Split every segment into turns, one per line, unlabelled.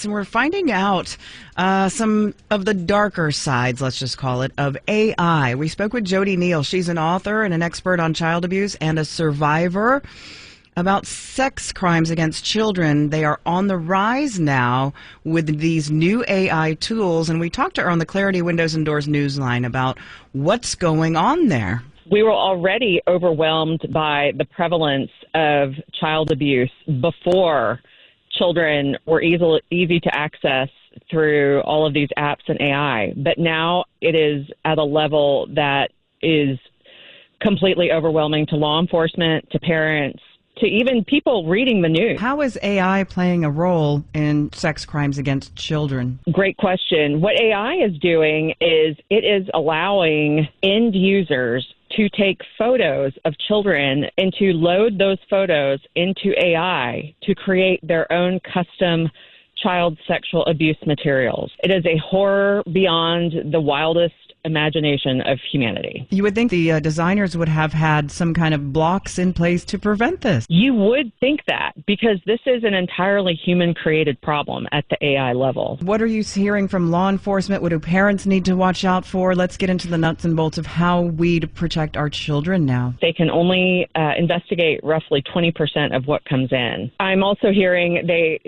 And we're finding out some of the darker sides, let's just call it, of AI. We spoke with JoDee Neal. She's an author and an expert on child abuse and a survivor about sex crimes against children. They are on the rise now with these new AI tools. And we talked to her on the Clarity Windows and Doors Newsline about what's going on there.
We were already overwhelmed by the prevalence of child abuse before children were easy to access through all of these apps and AI. But now it is at a level that is completely overwhelming to law enforcement, to parents, to even people reading the news.
How is AI playing a role in sex crimes against children?
Great question. What AI is doing is it is allowing end users to take photos of children and to load those photos into AI to create their own custom child sexual abuse materials. It is a horror beyond the wildest imagination of humanity.
You would think the designers would have had some kind of blocks in place to prevent this.
You would think that, because this is an entirely human-created problem at the AI level.
What are you hearing from law enforcement? What do parents need to watch out for? Let's get into the nuts and bolts of how we protect our children now.
They can only investigate roughly 20% of what comes in. I'm also hearing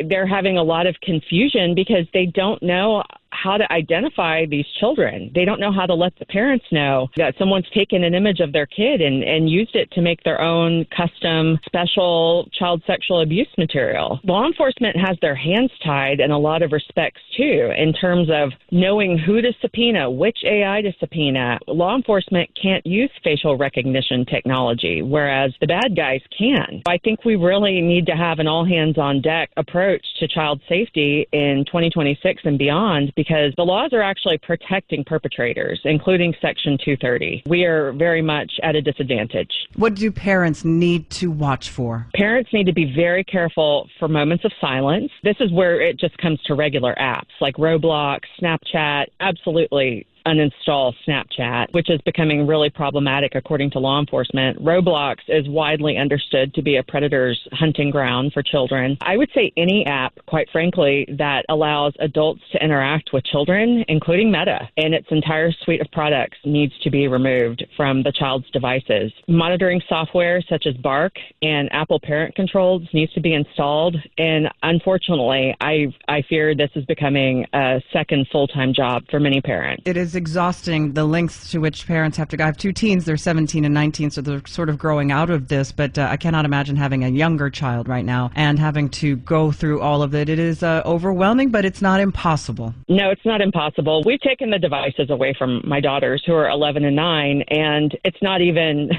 they're having a lot of confusion because they don't know how to identify these children. They don't know how to let the parents know that someone's taken an image of their kid and used it to make their own custom special child sexual abuse material. Law enforcement has their hands tied in a lot of respects too, in terms of knowing who to subpoena, which AI to subpoena. Law enforcement can't use facial recognition technology, whereas the bad guys can. I think we really need to have an all-hands-on-deck approach to child safety in 2026 and beyond, because the laws are actually protecting perpetrators, including Section 230. We are very much at a disadvantage.
What do parents need to watch for?
Parents need to be very careful for moments of silence. This is where it just comes to regular apps like Roblox, Snapchat. Absolutely uninstall Snapchat, which is becoming really problematic according to law enforcement. Roblox is widely understood to be a predator's hunting ground for children. I would say any app, quite frankly, that allows adults to interact with children, including Meta, and its entire suite of products needs to be removed from the child's devices. Monitoring software such as Bark and Apple Parent Controls needs to be installed, and unfortunately, I fear this is becoming a second full-time job for many parents.
It is exhausting, the lengths to which parents have to go. I have two teens, they're 17 and 19, so they're sort of growing out of this, but I cannot imagine having a younger child right now and having to go through all of it. It is overwhelming, but it's not impossible.
No, it's not impossible. We've taken the devices away from my daughters, who are 11 and 9, and it's not even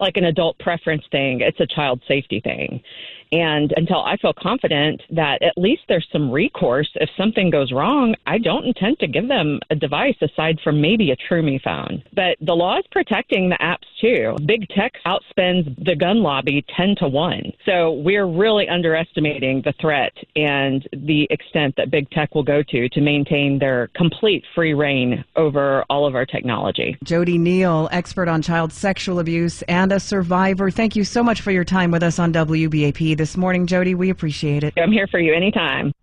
like an adult preference thing. It's a child safety thing. And until I feel confident that at least there's some recourse if something goes wrong, I don't intend to give them a device aside from maybe a TrueMe phone. But the law is protecting the apps too. Big tech outspends the gun lobby 10-1. So we're really underestimating the threat and the extent that big tech will go to maintain their complete free reign over all of our technology.
JoDee Neal, expert on child sexual abuse and a survivor. Thank you so much for your time with us on WBAP this morning, JoDee. We appreciate it.
I'm here for you anytime.